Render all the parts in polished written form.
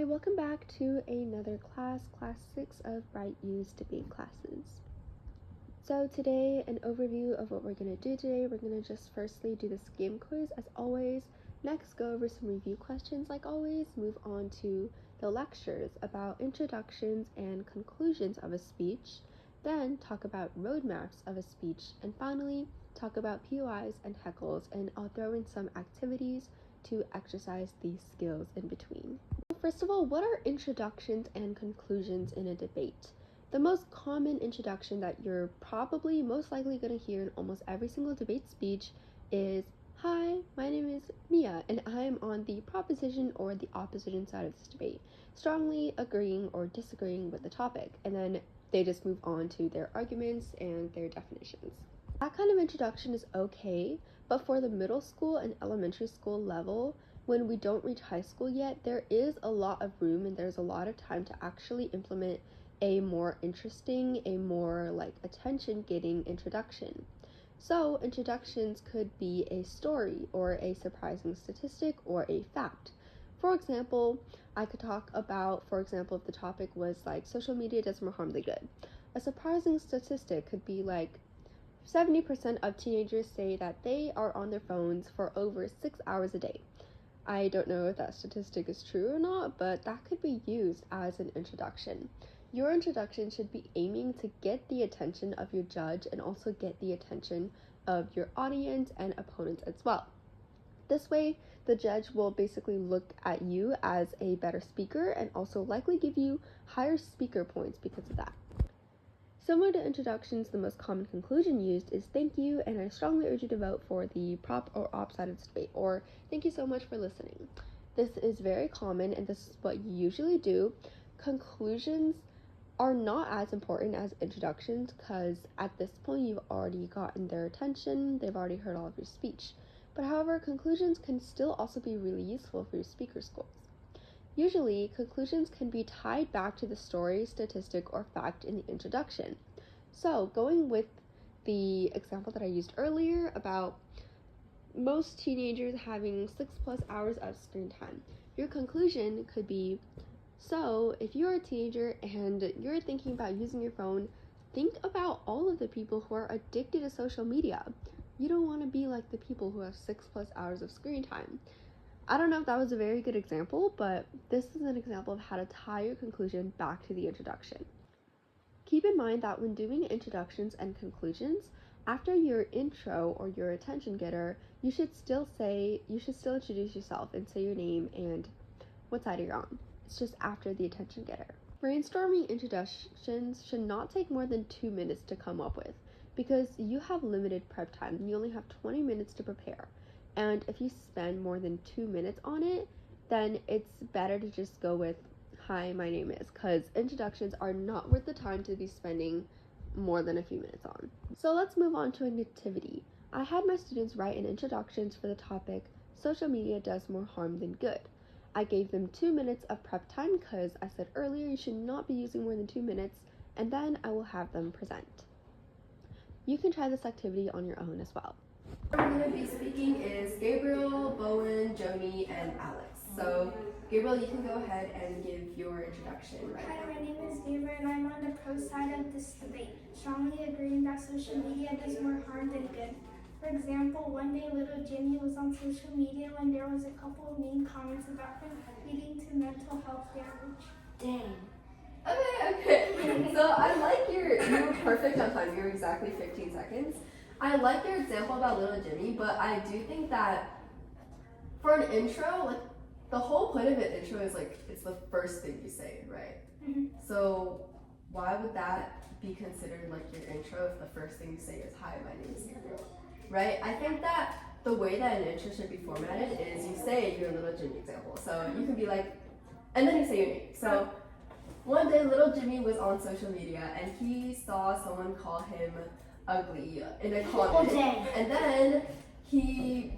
Hi, welcome back to another class 6 of Bright U's debate classes. So today, an overview of what we're going to do today. We're going to just firstly do this game quiz as always, next go over some review questions like always, move on to the lectures about introductions and conclusions of a speech, then talk about roadmaps of a speech, and finally talk about POIs and heckles, and I'll throw in some activities to exercise these skills in between. First of all, what are introductions and conclusions in a debate? The most common introduction that you're probably most likely going to hear in almost every single debate speech is, "Hi, my name is Mia, and I'm on the proposition or the opposition side of this debate, strongly agreeing or disagreeing with the topic," and then they just move on to their arguments and their definitions. That kind of introduction is okay, but for the middle school and elementary school level, when we don't reach high school yet, there is a lot of room and there's a lot of time to actually implement a more interesting, a more attention-getting introduction. So introductions could be a story or a surprising statistic or a fact. For example, I could talk about, if the topic was social media does more harm than good. A surprising statistic could be 70% of teenagers say that they are on their phones for over 6 hours a day. I don't know if that statistic is true or not, but that could be used as an introduction. Your introduction should be aiming to get the attention of your judge and also get the attention of your audience and opponents as well. This way, the judge will basically look at you as a better speaker and also likely give you higher speaker points because of that. Similar to introductions, the most common conclusion used is "thank you, and I strongly urge you to vote for the prop or op side of this debate," or "thank you so much for listening." This is very common and this is what you usually do. Conclusions are not as important as introductions because at this point you've already gotten their attention, they've already heard all of your speech. But however, conclusions can still also be really useful for your speaker skills. Usually, conclusions can be tied back to the story, statistic, or fact in the introduction. So, going with the example that I used earlier about most teenagers having 6+ hours of screen time, your conclusion could be, so if you're a teenager and you're thinking about using your phone, think about all of the people who are addicted to social media. You don't want to be like the people who have 6+ hours of screen time. I don't know if that was a very good example, but this is an example of how to tie your conclusion back to the introduction. Keep in mind that when doing introductions and conclusions, after your intro or your attention getter, you should still introduce yourself and say your name and what side you're on. It's just after the attention getter. Brainstorming introductions should not take more than 2 minutes to come up with because you have limited prep time. You only have 20 minutes to prepare. And if you spend more than 2 minutes on it, then it's better to just go with "hi, my name is," because introductions are not worth the time to be spending more than a few minutes on. So let's move on to an activity. I had my students write an introductions for the topic "social media does more harm than good." I gave them 2 minutes of prep time because I said earlier you should not be using more than 2 minutes, and then I will have them present. You can try this activity on your own as well. We're going to be speaking is Gabriel, Bowen, Joni, and Alex. So, Gabriel, you can go ahead and give your introduction. Right? Hi, my name is Gabriel and I'm on the pro side of this debate, strongly agreeing that social media does more harm than good. For example, one day little Jimmy was on social media when there was a couple of mean comments about him leading to mental health damage. Dang. Okay. So I like you were perfect on time. You were exactly 15 seconds. I like your example about little Jimmy, but I do think that for an intro, the whole point of an intro is it's the first thing you say, right? Mm-hmm. So why would that be considered your intro if the first thing you say is "hi, my name is Gabriel," right? I think that the way that an intro should be formatted is you say your little Jimmy example. So you can be and then you say your name. So one day little Jimmy was on social media and he saw someone call him ugly in a comment, and then he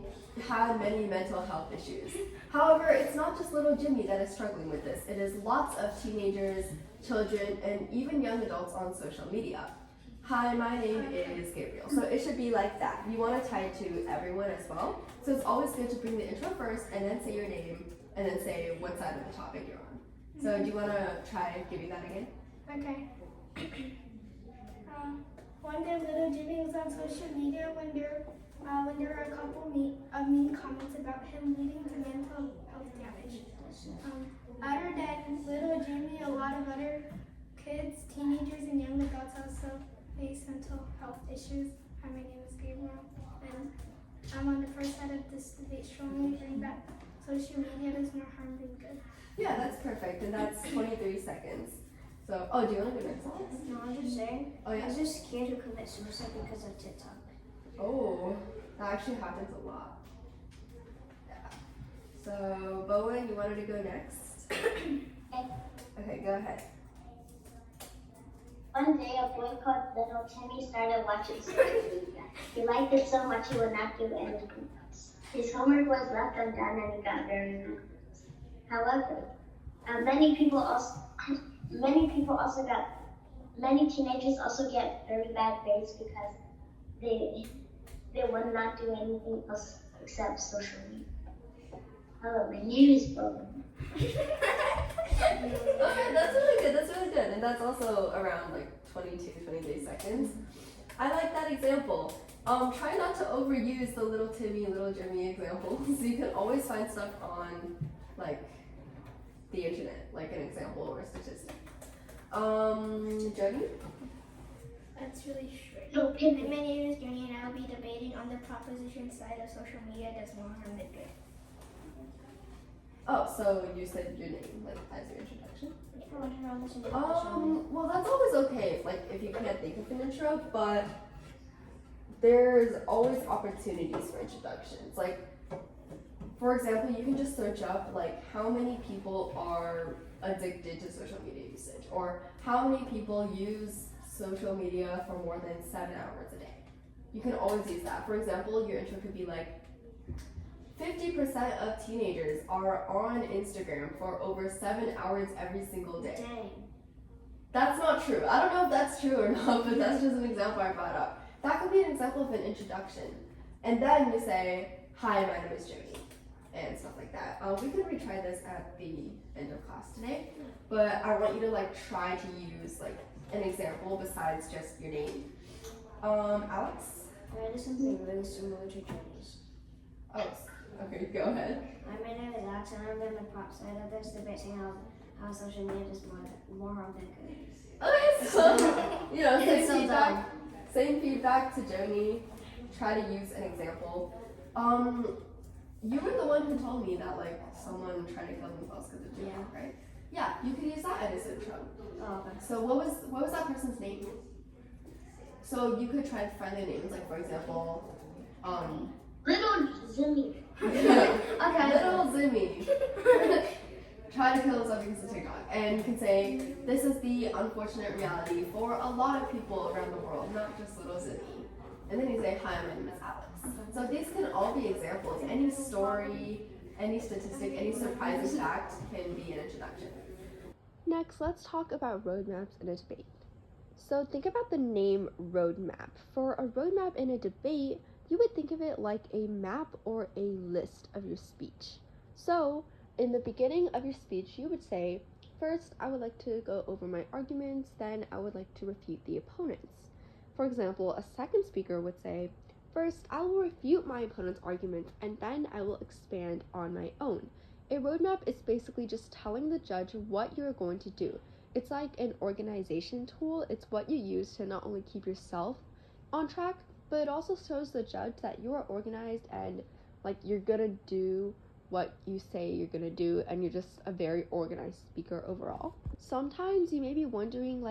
had many mental health issues. However, it's not just little Jimmy that is struggling with this. It is lots of teenagers, children, and even young adults on social media. "Hi, my name is Gabriel." So it should be like that. You want to tie it to everyone as well. So it's always good to bring the intro first and then say your name and then say what side of the topic you're on. So do you want to try giving that again? Okay. One day, little Jimmy was on social media when there were a couple mean comments about him, leading to mental health damage. Other than little Jimmy, a lot of other kids, teenagers, and young adults also face mental health issues. Hi, my name is Gabriel, and I'm on the first side of this debate, strongly agreeing that social media does more harm than good. Yeah, that's perfect, and that's 23 seconds. So, do you want to go next? No, I'm just saying. Oh, yeah. I was just scared to commit suicide because of TikTok. Oh, that actually happens a lot. Yeah. So, Bowen, you wanted to go next? Okay, go ahead. One day, a boy called Little Timmy started watching social media. He liked it so much he would not do anything else. His homework was left undone and he got very mad. However, many teenagers also get very bad grades because they would not do anything else except social media. Hello, my name is Bowen. Okay, that's really good. That's really good. And that's also around like 22, 23 seconds. I like that example. Try not to overuse the little Timmy, little Jimmy example. So you can always find stuff on like the internet, like an example or a statistic. Jody? That's really straight. So, My name is Jenny, and I'll be debating on the proposition side of social media does more harm than good. Oh, so you said your name, like, as your introduction? I want to know this introduction. Well, that's always okay, if you can't think of an intro, but there's always opportunities for introductions. Like, for example, you can just search up, like, how many people are addicted to social media usage, or how many people use social media for more than 7 hours a day. You can always use that. For example, your intro could be like, 50% of teenagers are on Instagram for over 7 hours every single day. Dang. That's not true. I don't know if that's true or not, but that's just an example I brought up. That could be an example of an introduction. And then you say, hi, my name is Jody, and stuff like that. We can retry this at the end of class today, but I want you to try to use an example besides just your name. Alex? I read something really similar to Jody's. Oh, okay, go ahead. My name is Alex, and I'm on the prop side of this debate, saying how social media does more harm than good. Okay, so, It's so dumb. Same feedback to Joni. Try to use an example. You were the one who told me that someone tried to kill themselves because of TikTok, right? Yeah, you could use that as intro. Oh, okay. So what was that person's name? So you could try to find their names, for example, Little Jimmy. Okay. Little Zimmy tried to kill himself because of TikTok, and you can say, this is the unfortunate reality for a lot of people around the world, not just little Zimmy. And then you say, hi, my name is Alex. So these can all be examples. Any story, any statistic, any surprising fact can be an introduction. Next, let's talk about roadmaps in a debate. So think about the name roadmap. For a roadmap in a debate, you would think of it like a map or a list of your speech. So in the beginning of your speech, you would say, first, I would like to go over my arguments, then I would like to refute the opponents. For example, a second speaker would say, first, I will refute my opponent's arguments, and then I will expand on my own. A roadmap is basically just telling the judge what you're going to do. It's like an organization tool. It's what you use to not only keep yourself on track, but it also shows the judge that you are organized and you're gonna do what you say you're gonna do, and you're just a very organized speaker overall. Sometimes you may be wondering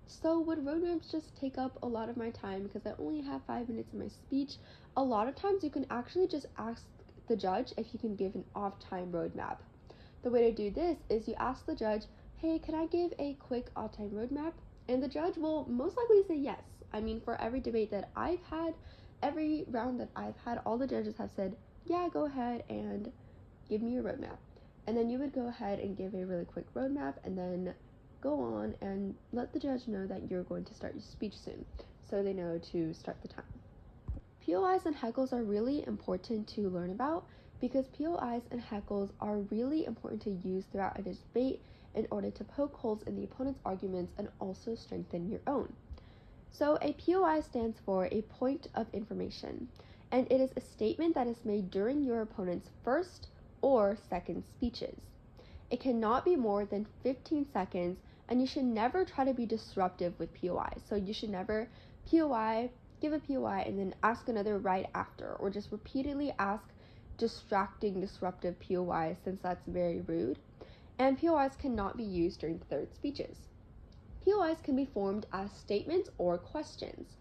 so would roadmaps just take up a lot of my time because I only have 5 minutes in my speech? A lot of times you can actually just ask the judge if you can give an off-time roadmap. The way to do this is you ask the judge, hey, can I give a quick off-time roadmap? And the judge will most likely say yes. I mean, for every debate that I've had, every round that I've had, all the judges have said, yeah, go ahead and give me your roadmap. And then you would go ahead and give a really quick roadmap and then go on and let the judge know that you're going to start your speech soon, so they know to start the time. POIs and heckles are really important to learn about. because POIs and heckles are really important to use throughout a debate in order to poke holes in the opponent's arguments and also strengthen your own. So a POI stands for a point of information, and it is a statement that is made during your opponent's first or second speeches. It cannot be more than 15 seconds, and you should never try to be disruptive with POI. So you should never POI, give a POI, and then ask another right after, or just repeatedly ask distracting, disruptive POIs, since that's very rude. And POIs cannot be used during third speeches. POIs can be formed as statements or questions.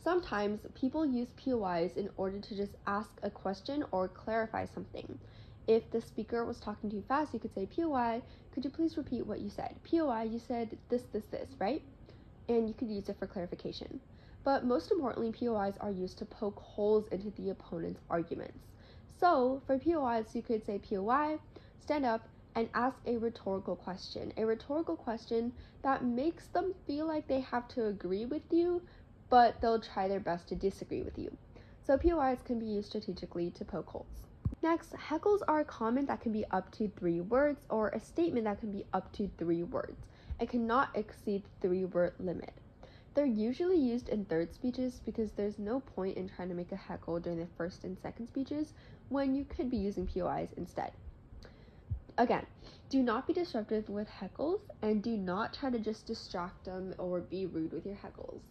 Sometimes people use POIs in order to just ask a question or clarify something. If the speaker was talking too fast, you could say, POI, could you please repeat what you said? POI, you said this, right? And you could use it for clarification. But most importantly, POIs are used to poke holes into the opponent's arguments. So for POIs, you could say, POI, stand up and ask a rhetorical question that makes them feel like they have to agree with you, but they'll try their best to disagree with you. So POIs can be used strategically to poke holes. Next, heckles are a comment that can be up to 3 words, or a statement that can be up to 3 words. It cannot exceed the 3-word limit. They're usually used in third speeches because there's no point in trying to make a heckle during the first and second speeches when you could be using POIs instead. Again, do not be disruptive with heckles, and do not try to just distract them or be rude with your heckles.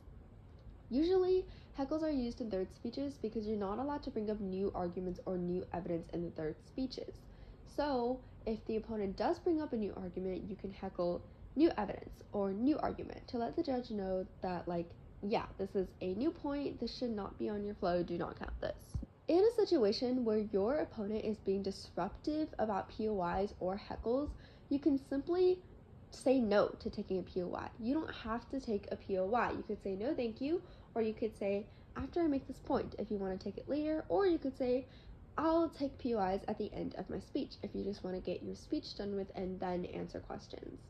Usually, heckles are used in third speeches because you're not allowed to bring up new arguments or new evidence in the third speeches. So, if the opponent does bring up a new argument, you can heckle new evidence or new argument to let the judge know that, yeah, this is a new point, this should not be on your flow, do not count this. In a situation where your opponent is being disruptive about POIs or heckles, you can simply say no to taking a POI. You don't have to take a POI. You could say no thank you, or you could say after I make this point if you want to take it later, or you could say I'll take POIs at the end of my speech if you just want to get your speech done with and then answer questions.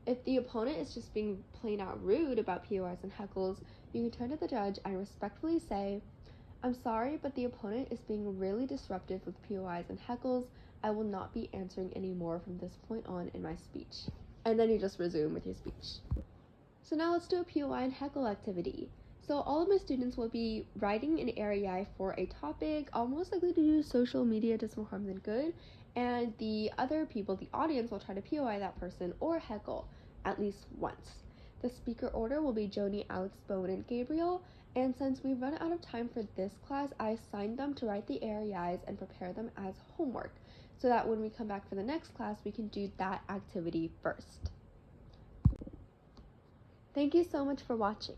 If the opponent is just being plain out rude about POIs and heckles, you can turn to the judge and respectfully say, I'm sorry, but the opponent is being really disruptive with POIs and heckles. I will not be answering any more from this point on in my speech. And then you just resume with your speech. So now let's do a POI and heckle activity. So all of my students will be writing an REI for a topic. I'll most likely do social media does more harm than good. And the other people, the audience, will try to POI that person or heckle at least once. The speaker order will be Joni, Alex, Bowen, and Gabriel. And since we've run out of time for this class, I assigned them to write the REIs and prepare them as homework, so that when we come back for the next class, we can do that activity first. Thank you so much for watching.